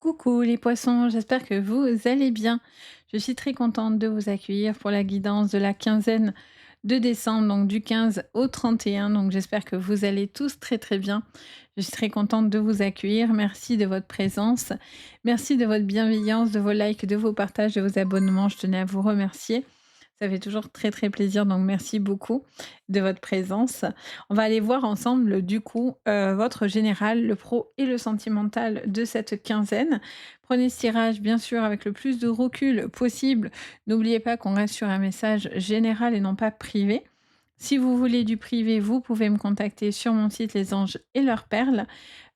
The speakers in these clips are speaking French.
Coucou les poissons, j'espère que vous allez bien. Je suis très contente de vous accueillir pour la guidance de la quinzaine de décembre, donc du 15 au 31. Donc j'espère que vous allez tous très très bien. Je suis très contente de vous accueillir. Merci de votre présence. Merci de votre bienveillance, de vos likes, de vos partages, de vos abonnements. Je tenais à vous remercier. Ça fait toujours très très plaisir, donc merci beaucoup de votre présence. On va aller voir ensemble, du coup, votre général, le pro et le sentimental de cette quinzaine. Prenez ce tirage, bien sûr, avec le plus de recul possible. N'oubliez pas qu'on reste sur un message général et non pas privé. Si vous voulez du privé, vous pouvez me contacter sur mon site Les Anges et leurs perles.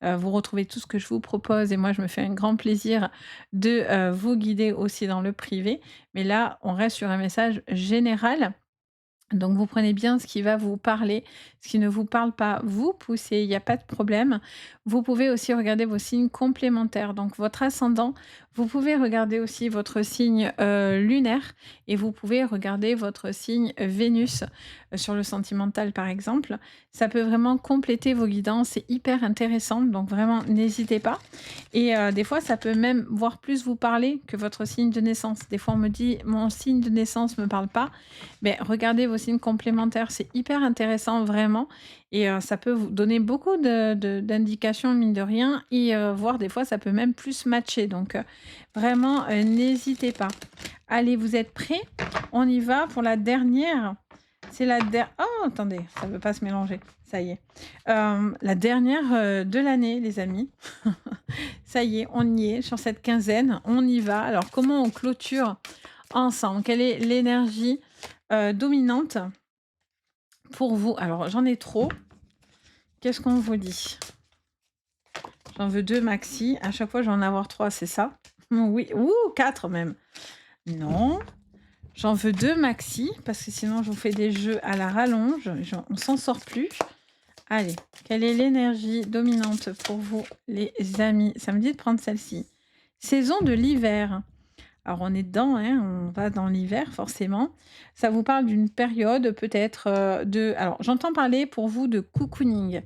Vous retrouvez tout ce que je vous propose et moi, je me fais un grand plaisir de vous guider aussi dans le privé. Mais là, on reste sur un message général. Donc vous prenez bien ce qui va vous parler, ce qui ne vous parle pas, vous poussez, il n'y a pas de problème. Vous pouvez aussi regarder vos signes complémentaires, donc votre ascendant. Vous pouvez regarder aussi votre signe lunaire et vous pouvez regarder votre signe Vénus sur le sentimental par exemple. Ça peut vraiment compléter vos guidances, c'est hyper intéressant, donc vraiment n'hésitez pas. Et des fois, ça peut même voire plus vous parler que votre signe de naissance. Des fois, on me dit mon signe de naissance me parle pas, beh, regardez vos signes complémentaires, c'est hyper intéressant vraiment et ça peut vous donner beaucoup d'indications mine de rien et voire des fois ça peut même plus matcher donc vraiment, n'hésitez pas. Allez, vous êtes prêts? On y va pour la dernière. C'est la der oh attendez, ça veut pas se mélanger, ça y est. La dernière, de l'année les amis. Ça y est, on y est sur cette quinzaine, on y va. Alors comment on clôture ensemble? Quelle est l'énergie dominante pour vous? Alors, j'en ai trop. Qu'est-ce qu'on vous dit? J'en veux 2 maxi. À chaque fois, je vais en avoir 3, c'est ça? Oui, ouh, 4 même. Non, j'en veux 2 maxi parce que sinon je vous fais des jeux à la rallonge, on s'en sort plus. Allez, quelle est l'énergie dominante pour vous les amis? Ça me dit de prendre celle-ci. Saison de l'hiver. Alors on est dedans, hein, on va dans l'hiver forcément. Ça vous parle d'une période peut-être, de alors j'entends parler pour vous de cocooning.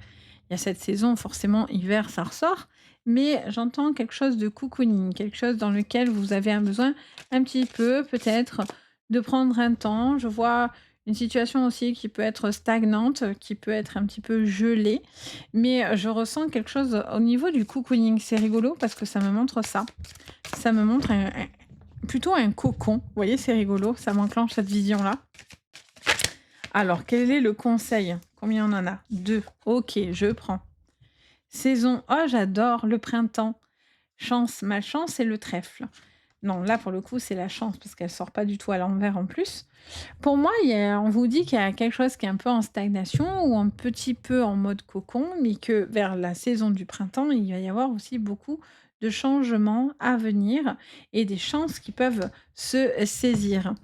Il y a cette saison forcément hiver, ça ressort, mais j'entends quelque chose de cocooning, quelque chose dans lequel vous avez un besoin un petit peu peut-être de prendre un temps. Je vois une situation aussi qui peut être stagnante, qui peut être un petit peu gelée, mais je ressens quelque chose au niveau du cocooning. C'est rigolo parce que ça me montre ça. Ça me montre plutôt un cocon. Vous voyez, c'est rigolo, ça m'enclenche cette vision-là. Alors, quel est le conseil? Combien on en a? 2. OK, je prends. Saison, oh j'adore le printemps. Chance, malchance et le trèfle. Non, là pour le coup, c'est la chance parce qu'elle sort pas du tout à l'envers en plus. Pour moi, on vous dit qu'il y a quelque chose qui est un peu en stagnation ou un petit peu en mode cocon, mais que vers la saison du printemps, il va y avoir aussi beaucoup de changements à venir et des chances qui peuvent se saisir.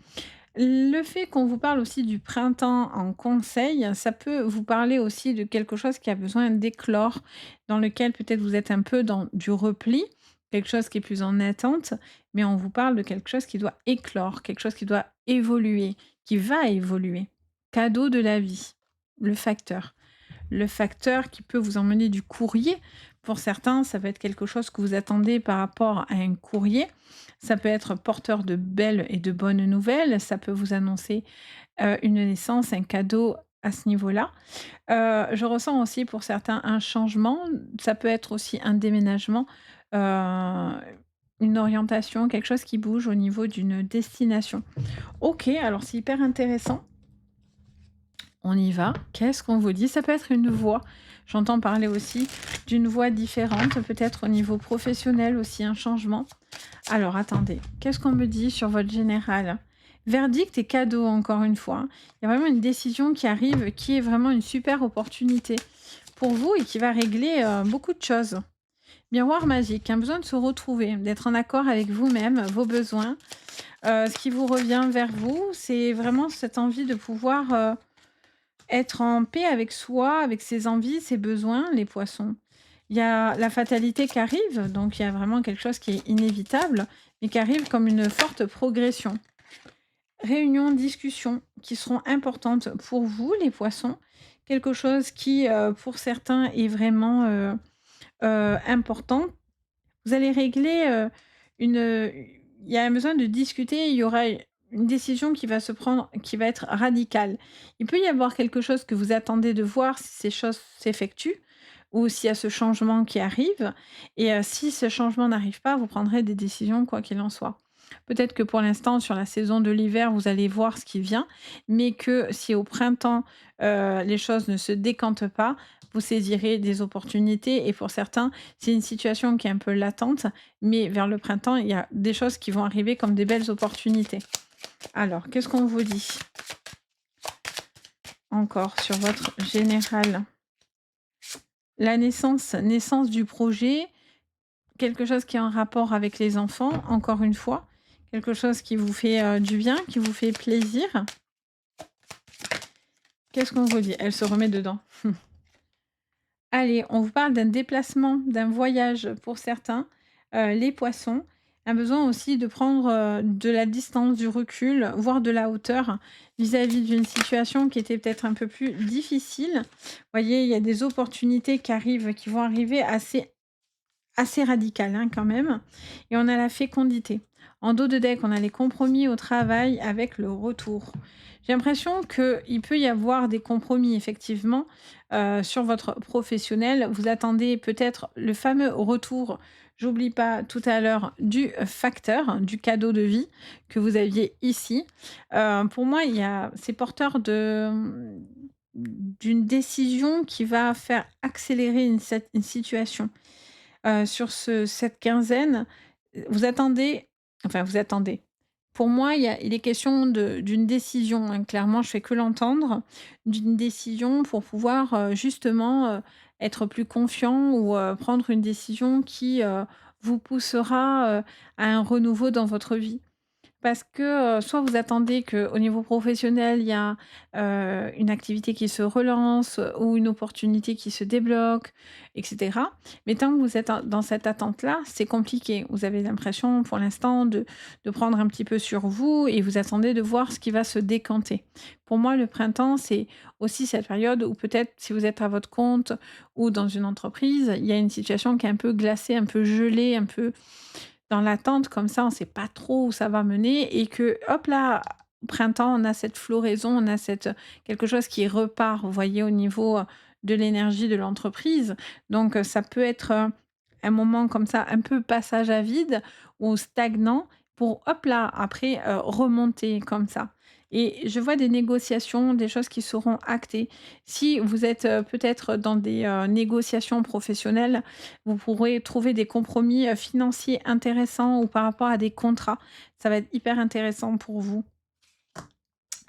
Le fait qu'on vous parle aussi du printemps en conseil, ça peut vous parler aussi de quelque chose qui a besoin d'éclore, dans lequel peut-être vous êtes un peu dans du repli, quelque chose qui est plus en attente, mais on vous parle de quelque chose qui doit éclore, quelque chose qui doit évoluer, qui va évoluer. Cadeau de la vie, le facteur. Le facteur qui peut vous emmener du courrier. Pour certains, ça peut être quelque chose que vous attendez par rapport à un courrier. Ça peut être porteur de belles et de bonnes nouvelles. Ça peut vous annoncer une naissance, un cadeau à ce niveau-là. Je ressens aussi pour certains un changement. Ça peut être aussi un déménagement, une orientation, quelque chose qui bouge au niveau d'une destination. Ok, alors c'est hyper intéressant. On y va. Qu'est-ce qu'on vous dit? Ça peut être une voix. J'entends parler aussi d'une voix différente, peut-être au niveau professionnel aussi un changement. Alors attendez, qu'est-ce qu'on me dit sur votre général? Verdict et cadeau encore une fois, hein. Il y a vraiment une décision qui arrive, qui est vraiment une super opportunité pour vous et qui va régler, beaucoup de choses. Miroir magique, un besoin de se retrouver, d'être en accord avec vous-même, vos besoins. Ce qui vous revient vers vous, c'est vraiment cette envie de pouvoir, être en paix avec soi, avec ses envies, ses besoins, les poissons. Il y a la fatalité qui arrive, donc il y a vraiment quelque chose qui est inévitable, mais qui arrive comme une forte progression. Réunions, discussions qui seront importantes pour vous, les poissons. Quelque chose qui, pour certains, est vraiment important. vous allez régler, il y a un besoin de discuter, il y aura une décision qui va se prendre, qui va être radicale. Il peut y avoir quelque chose que vous attendez de voir si ces choses s'effectuent ou s'il y a ce changement qui arrive et si ce changement n'arrive pas, vous prendrez des décisions quoi qu'il en soit. Peut-être que pour l'instant, sur la saison de l'hiver, vous allez voir ce qui vient, mais que si au printemps, les choses ne se décantent pas, vous saisirez des opportunités et pour certains, c'est une situation qui est un peu latente, mais vers le printemps, il y a des choses qui vont arriver comme des belles opportunités. Alors, qu'est-ce qu'on vous dit encore sur votre général? La naissance du projet, quelque chose qui est en rapport avec les enfants, encore une fois, quelque chose qui vous fait, du bien, qui vous fait plaisir. Qu'est-ce qu'on vous dit? Elle se remet dedans. Allez, on vous parle d'un déplacement, d'un voyage pour certains, les poissons. Un besoin aussi de prendre, de la distance, du recul, voire de la hauteur vis-à-vis d'une situation qui était peut-être un peu plus difficile. Vous voyez, il y a des opportunités qui arrivent, qui vont arriver assez radicales, hein, quand même et on a la fécondité. En dos de deck, on a les compromis au travail avec le retour. J'ai l'impression qu'il peut y avoir des compromis effectivement, sur votre professionnel. Vous attendez peut-être le fameux retour, j'oublie pas tout à l'heure, du facteur, du cadeau de vie que vous aviez ici. Pour moi, c'est porteur d'une décision qui va faire accélérer une situation. Sur cette quinzaine, vous attendez. Pour moi, il est question d'une décision, hein, clairement, je fais que l'entendre, d'une décision pour pouvoir, justement, être plus confiant ou, prendre une décision qui, vous poussera, à un renouveau dans votre vie. Parce que, soit vous attendez qu'au niveau professionnel, il y a, une activité qui se relance, ou une opportunité qui se débloque et cetera. Mais tant que vous êtes dans cette attente-là, c'est compliqué. Vous avez l'impression pour l'instant de prendre un petit peu sur vous et vous attendez de voir ce qui va se décanter. Pour moi, le printemps, c'est aussi cette période où peut-être si vous êtes à votre compte ou dans une entreprise, il y a une situation qui est un peu glacée, un peu gelée, un peu dans l'attente comme ça, on ne sait pas trop où ça va mener et que hop là, au printemps, on a cette floraison, on a quelque chose qui repart, vous voyez, au niveau, de l'énergie de l'entreprise. Donc, ça peut être, un moment comme ça, un peu passage à vide ou stagnant pour hop là, après, remonter comme ça et je vois des négociations, des choses qui seront actées. Si vous êtes, peut-être dans des, négociations professionnelles, vous pourrez trouver des compromis, financiers intéressants ou par rapport à des contrats. Ça va être hyper intéressant pour vous.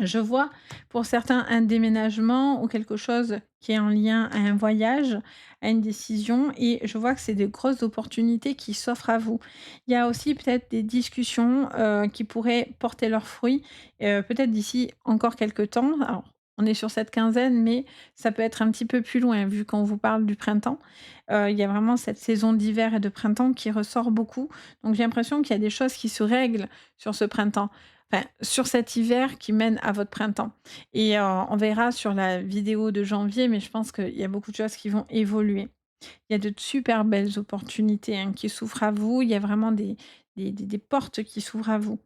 Je vois pour certains un déménagement ou quelque chose qui est en lien à un voyage, à une décision et je vois que c'est de grosses opportunités qui s'offrent à vous. Il y a aussi peut-être des discussions, qui pourraient porter leurs fruits, peut-être d'ici encore quelque temps. Alors, on est sur cette quinzaine, mais ça peut être un petit peu plus loin vu qu'on vous parle du printemps. Il y a vraiment cette saison d'hiver et de printemps qui ressort beaucoup. Donc j'ai l'impression qu'il y a des choses qui se règlent sur ce printemps. Enfin, sur cet hiver qui mène à votre printemps et on verra sur la vidéo de janvier, mais je pense qu'il y a beaucoup de choses qui vont évoluer. Il y a de super belles opportunités, hein, qui s'ouvrent à vous. Il y a vraiment des portes qui s'ouvrent à vous.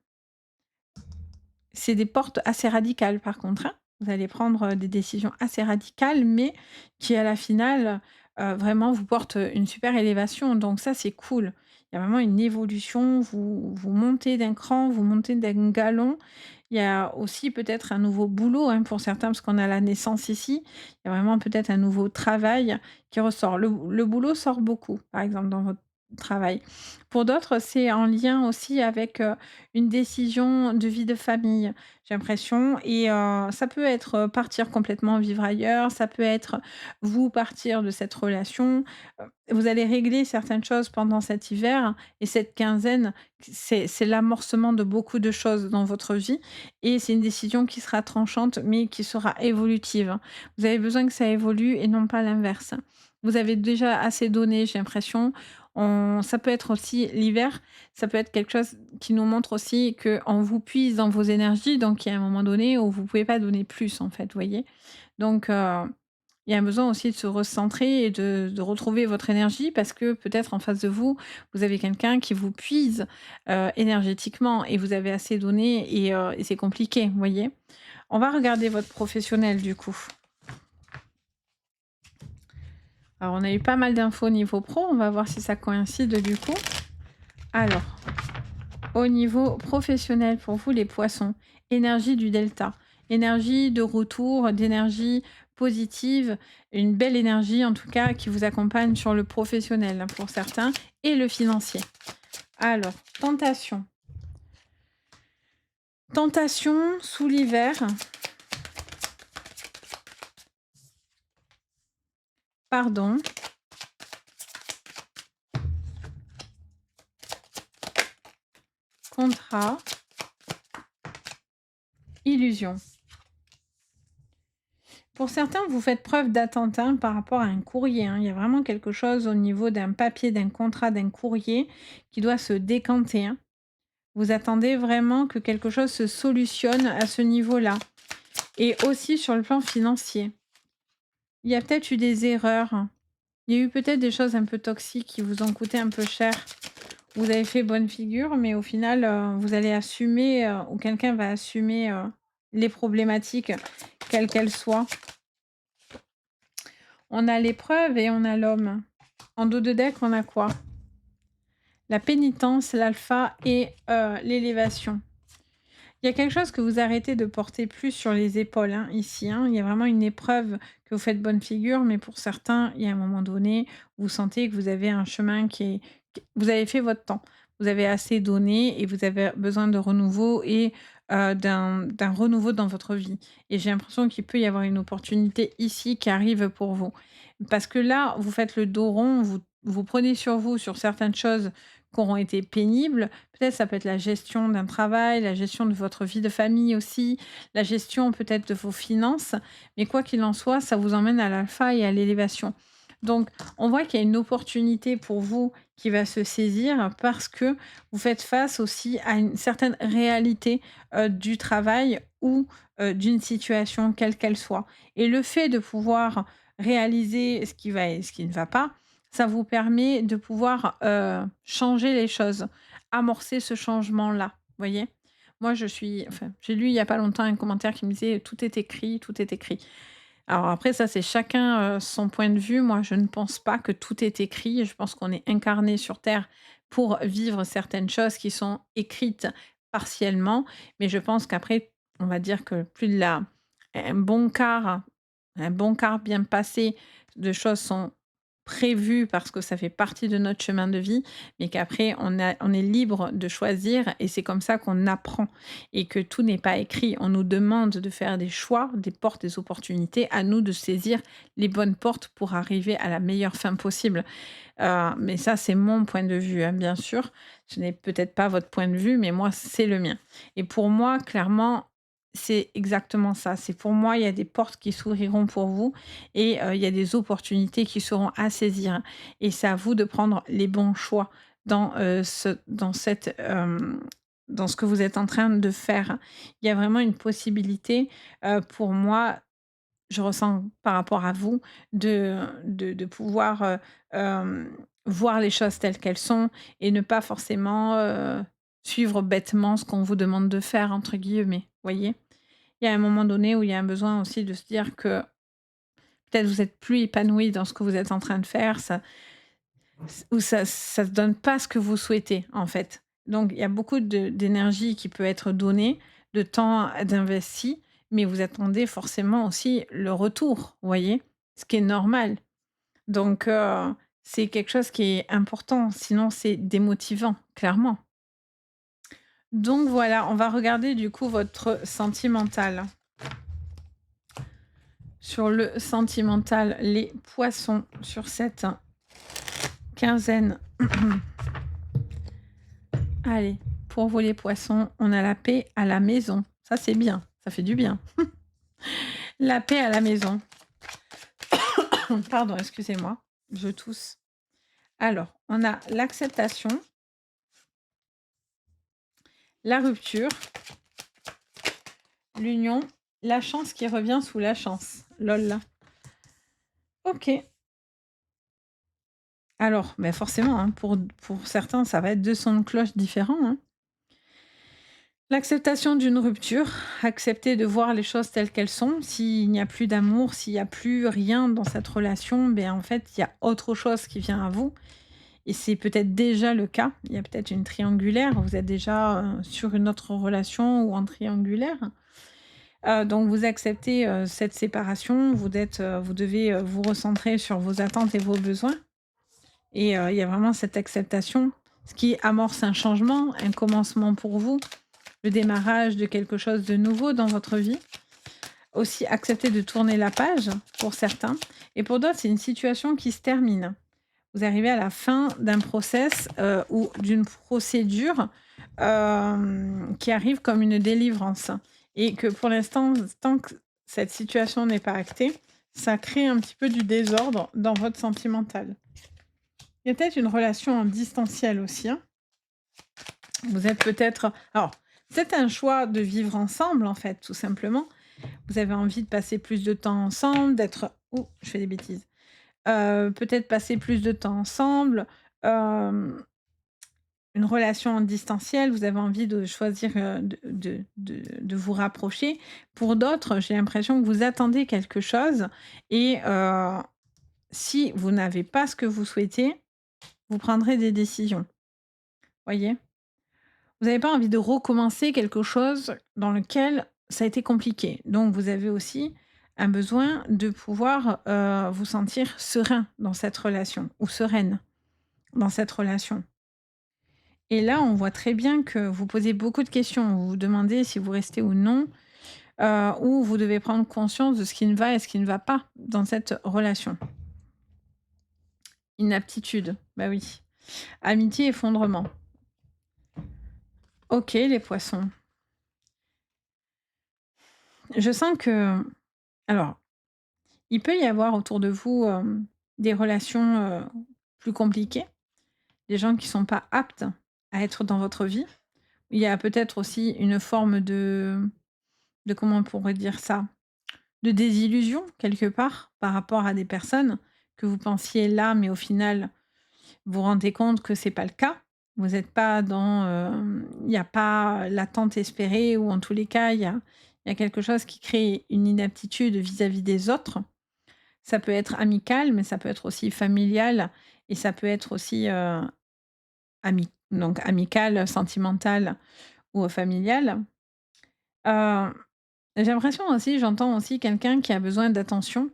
C'est des portes assez radicales par contre, hein. Vous allez prendre, des décisions assez radicales, mais qui à la finale, vraiment vous portent, une super élévation donc ça c'est cool. Il y a vraiment une évolution, vous montez d'un cran, vous montez d'un galon. Il y a aussi peut-être un nouveau boulot, hein, pour certains parce qu'on a la naissance ici. Il y a vraiment peut-être un nouveau travail qui ressort. Le boulot sort beaucoup, par exemple dans votre travail. Pour d'autres, c'est en lien aussi avec, une décision de vie de famille, j'ai l'impression et ça peut être, partir complètement vivre ailleurs, ça peut être vous partir de cette relation. Vous allez régler certaines choses pendant cet hiver et cette quinzaine, c'est l'amorcement de beaucoup de choses dans votre vie et c'est une décision qui sera tranchante, mais qui sera évolutive. Vous avez besoin que ça évolue et non pas l'inverse. Vous avez déjà assez donné, j'ai l'impression. Ça peut être aussi l'hiver, ça peut être quelque chose qui nous montre aussi qu'on vous puise dans vos énergies, donc il y a un moment donné où vous pouvez pas donner plus en fait, vous voyez? Donc il y a un besoin aussi de se recentrer et de retrouver votre énergie parce que peut-être en face de vous, vous avez quelqu'un qui vous puise, énergétiquement et vous avez assez donné et c'est compliqué, vous voyez? On va regarder votre professionnel du coup. Alors on a eu pas mal d'infos au niveau pro, on va voir si ça coïncide du coup. Alors, au niveau professionnel pour vous les poissons, énergie du delta, énergie de retour, d'énergie positive, une belle énergie en tout cas qui vous accompagne sur le professionnel, hein, pour certains et le financier. Alors, tentation. Tentation sous l'hiver, pardon, contrat, illusion. Pour certains, vous faites preuve d'attentin par rapport à un courrier, hein. Il y a vraiment quelque chose au niveau d'un papier, d'un contrat, d'un courrier qui doit se décanter, hein. Vous attendez vraiment que quelque chose se solutionne à ce niveau-là et aussi sur le plan financier. Il y a peut-être eu des erreurs. Il y a eu peut-être des choses un peu toxiques qui vous ont coûté un peu cher. Vous avez fait bonne figure, mais au final, vous allez assumer, ou quelqu'un va assumer, les problématiques, quelles qu'elles soient. On a l'épreuve et on a l'homme. En dos de deck, on a quoi? La pénitence, l'alpha et l'élévation. Il y a quelque chose que vous arrêtez de porter plus sur les épaules, hein, ici, hein. Il y a vraiment une épreuve que vous faites bonne figure, mais pour certains, il y a un moment donné, vous sentez que vous avez un chemin vous avez fait votre temps. Vous avez assez donné et vous avez besoin de renouveau et d'un renouveau dans votre vie. Et j'ai l'impression qu'il peut y avoir une opportunité ici qui arrive pour vous. Parce que là, vous faites le dos rond, vous prenez sur vous sur certaines choses qui auront été pénibles. Peut-être ça peut être la gestion d'un travail, la gestion de votre vie de famille aussi, la gestion peut-être de vos finances, mais quoi qu'il en soit, ça vous emmène à l'alpha et à l'élévation. Donc, on voit qu'il y a une opportunité pour vous qui va se saisir parce que vous faites face aussi à une certaine réalité, du travail ou, d'une situation quelle qu'elle soit et le fait de pouvoir réaliser ce qui va et ce qui ne va pas, ça vous permet de pouvoir, changer les choses, amorcer ce changement-là, voyez? Moi, j'ai lu il y a pas longtemps un commentaire qui me disait: «Tout est écrit, tout est écrit». Alors après ça, c'est chacun, son point de vue. Moi, je ne pense pas que tout est écrit. Je pense qu'on est incarné sur terre pour vivre certaines choses qui sont écrites partiellement, mais je pense qu'après, on va dire que plus de la un bon quart un bon quart bien passé de choses sont prévues parce que ça fait partie de notre chemin de vie, mais qu'après on est libre de choisir et c'est comme ça qu'on apprend et que tout n'est pas écrit. On nous demande de faire des choix, des portes, des opportunités, à nous de saisir les bonnes portes pour arriver à la meilleure fin possible. Mais ça, c'est mon point de vue, hein, bien sûr. Ce n'est peut-être pas votre point de vue, mais moi, c'est le mien. Et pour moi, clairement, c'est exactement ça. C'est pour moi, il y a des portes qui s'ouvriront pour vous et il y a des opportunités qui seront à saisir. Et c'est à vous de prendre les bons choix dans, dans ce que vous êtes en train de faire. Il y a vraiment une possibilité, pour moi, je ressens par rapport à vous de pouvoir, voir les choses telles qu'elles sont et ne pas forcément, suivre «bêtement» ce qu'on vous demande de faire entre guillemets, voyez? Il y a un moment donné où il y a un besoin aussi de se dire que peut-être vous êtes plus épanoui dans ce que vous êtes en train de faire, ça se donne pas ce que vous souhaitez, en fait. Donc il y a beaucoup d'énergie qui peut être donnée, de temps d'investi, mais vous attendez forcément aussi le retour, vous voyez? Ce qui est normal. Donc c'est quelque chose qui est important, sinon c'est démotivant, clairement. Donc voilà, on va regarder du coup votre sentimental. Sur le sentimental, les poissons sur cette quinzaine. Allez, pour vous les poissons, on a la paix à la maison. Ça, c'est bien, ça fait du bien. La paix à la maison. Pardon, excusez-moi, je tousse. Alors, on a l'acceptation, la rupture, l'union, la chance qui revient sous la chance. Lol. OK. Alors, beh, forcément, hein, pour certains, ça va être 2 sons de cloche différents, hein. L'acceptation d'une rupture, accepter de voir les choses telles qu'elles sont. S'il n'y a plus d'amour, s'il n'y a plus rien dans cette relation, ben en fait, il y a autre chose qui vient à vous et c'est peut-être déjà le cas. Il y a peut-être une triangulaire, vous êtes déjà, sur une autre relation ou en triangulaire. Donc vous acceptez, cette séparation, vous devez, vous recentrer sur vos attentes et vos besoins et il y a vraiment cette acceptation, ce qui amorce un changement, un commencement pour vous, le démarrage de quelque chose de nouveau dans votre vie. Aussi accepter de tourner la page pour certains et pour d'autres, c'est une situation qui se termine. Vous arrivez à la fin d'un process, ou d'une procédure, qui arrive comme une délivrance et que pour l'instant, tant que cette situation n'est pas actée, ça crée un petit peu du désordre dans votre sentimental. Il y a peut-être une relation en distanciel aussi, hein. Vous êtes peut-être alors, c'est un choix de vivre ensemble, en fait, tout simplement. Vous avez envie de passer plus de temps ensemble, d'être ouh, je fais des bêtises. Peut-être passer plus de temps ensemble, hem, une relation en distanciel, vous avez envie de choisir, de vous rapprocher. Pour d'autres, j'ai l'impression que vous attendez quelque chose et si vous n'avez pas ce que vous souhaitez, vous prendrez des décisions. Voyez? Vous n'avez pas envie de recommencer quelque chose dans lequel ça a été compliqué. Donc vous avez aussi un besoin de pouvoir, vous sentir serein dans cette relation ou sereine dans cette relation. Et là, on voit très bien que vous posez beaucoup de questions. Vous vous demandez si vous restez ou non, ou vous devez prendre conscience de ce qui ne va et ce qui ne va pas dans cette relation. Inaptitude, bah oui. Amitié, effondrement. OK, les poissons. Je sens que alors, il peut y avoir autour de vous, des relations, plus compliquées, des gens qui sont pas aptes à être dans votre vie. Il y a peut-être aussi une forme de comment on pourrait dire ça? De désillusion quelque part, par rapport à des personnes que vous pensiez là, mais au final, vous vous rendez compte que c'est pas le cas. Vous êtes pas dans, il y a pas l'attente espérée ou en tous les cas, il y a quelque chose qui crée une inaptitude vis-à-vis des autres. Ça peut être amical, mais ça peut être aussi familial et ça peut être aussi, donc amical, sentimental ou familial. Heu, j'ai l'impression aussi, j'entends aussi quelqu'un qui a besoin d'attention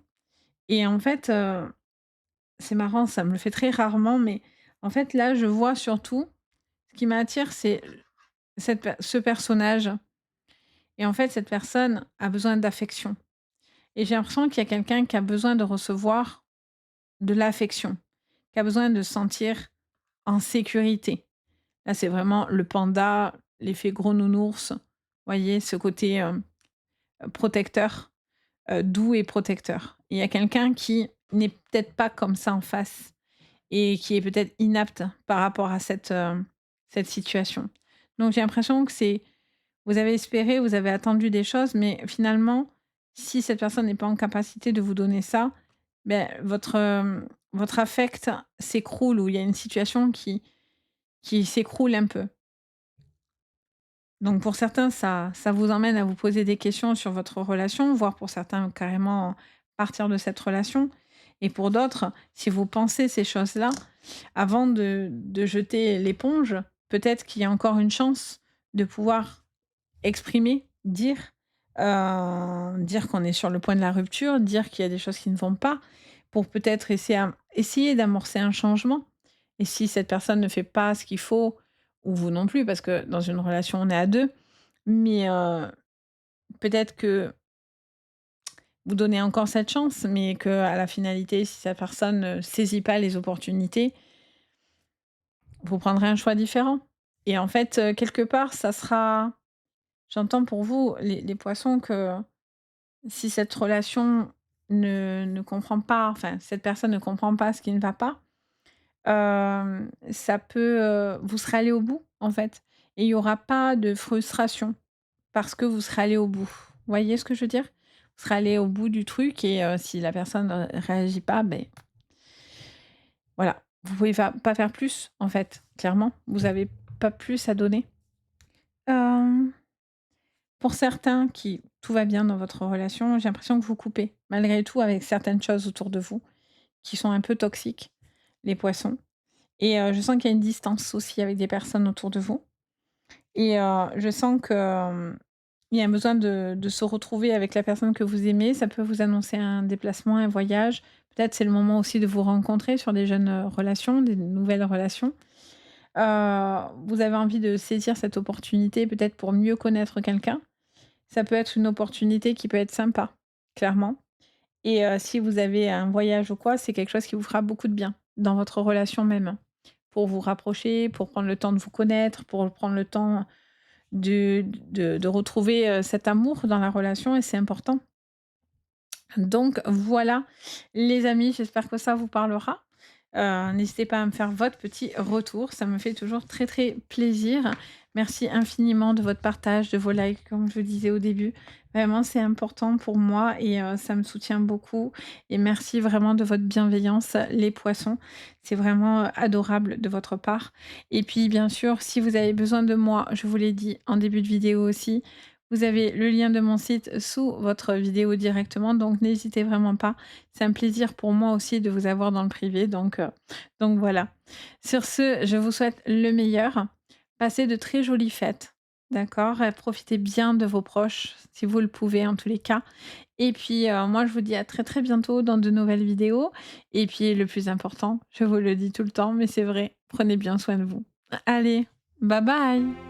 et en fait, c'est marrant, ça me le fait très rarement, mais en fait, là, je vois surtout ce qui m'attire, c'est ce personnage et en fait, cette personne a besoin d'affection et j'ai l'impression qu'il y a quelqu'un qui a besoin de recevoir de l'affection, qui a besoin de se sentir en sécurité. Là, c'est vraiment le panda, l'effet gros nounours, voyez? Ce côté, protecteur, doux et protecteur. Il y a quelqu'un qui n'est peut-être pas comme ça en face et qui est peut-être inapte par rapport à cette situation. Donc j'ai l'impression que c'est vous avez espéré, vous avez attendu des choses, mais finalement, si cette personne n'est pas en capacité de vous donner ça, ben votre affect s'écroule ou il y a une situation qui s'écroule un peu. Donc pour certains, ça vous emmène à vous poser des questions sur votre relation, voire pour certains carrément partir de cette relation. Et pour d'autres, si vous pensez ces choses-là, avant de jeter l'éponge, peut-être qu'il y a encore une chance de pouvoir exprimer, dire qu'on est sur le point de la rupture, dire qu'il y a des choses qui ne vont pas, pour peut-être essayer d'amorcer un changement. Et si cette personne ne fait pas ce qu'il faut, ou vous non plus, parce que dans une relation, on est à 2, mais peut-être que vous donnez encore cette chance, mais qu'à la finalité, si cette personne ne saisit pas les opportunités, vous prendrez un choix différent. Et en fait, quelque part, ça sera j'entends pour vous, les poissons, que si cette relation ne comprend pas, enfin, cette personne ne comprend pas ce qui ne va pas, ça peut, vous serez allés au bout, en fait et il y aura pas de frustration parce que vous serez allés au bout. Vous voyez ce que je veux dire? vous serez allé au bout du truc et si la personne réagit pas, ben voilà, vous pouvez pas faire plus, en fait, clairement. Vous avez pas plus à donner. Hem, pour certains qui tout va bien dans votre relation, j'ai l'impression que vous coupez, malgré tout, avec certaines choses autour de vous qui sont un peu toxiques, les poissons et je sens qu'il y a une distance aussi avec des personnes autour de vous et je sens que, il y a un besoin de se retrouver avec la personne que vous aimez. Ça peut vous annoncer un déplacement, un voyage. Peut-être c'est le moment aussi de vous rencontrer sur des jeunes, relations, des nouvelles relations. Vous avez envie de saisir cette opportunité peut-être pour mieux connaître quelqu'un. Ça peut être une opportunité qui peut être sympa, clairement et si vous avez un voyage ou quoi, c'est quelque chose qui vous fera beaucoup de bien dans votre relation même. Pour vous rapprocher, pour prendre le temps de vous connaître, pour prendre le temps de retrouver, cet amour dans la relation et c'est important. Donc voilà, les amis, j'espère que ça vous parlera. N'hésitez pas à me faire votre petit retour, ça me fait toujours très, très plaisir. Merci infiniment de votre partage, de vos likes, comme je vous disais au début. Vraiment, c'est important pour moi et ça me soutient beaucoup et merci vraiment de votre bienveillance, les poissons. C'est vraiment, adorable de votre part et puis, bien sûr, si vous avez besoin de moi, je vous l'ai dit en début de vidéo aussi, vous avez le lien de mon site sous votre vidéo directement, donc n'hésitez vraiment pas. C'est un plaisir pour moi aussi de vous avoir dans le privé, donc voilà. Sur ce, je vous souhaite le meilleur. Passez de très jolies fêtes, d'accord? Profitez bien de vos proches, si vous le pouvez en tous les cas. Et puis, moi je vous dis à très, très bientôt dans de nouvelles vidéos. Et puis le plus important, je vous le dis tout le temps, mais c'est vrai, prenez bien soin de vous. Allez, bye bye!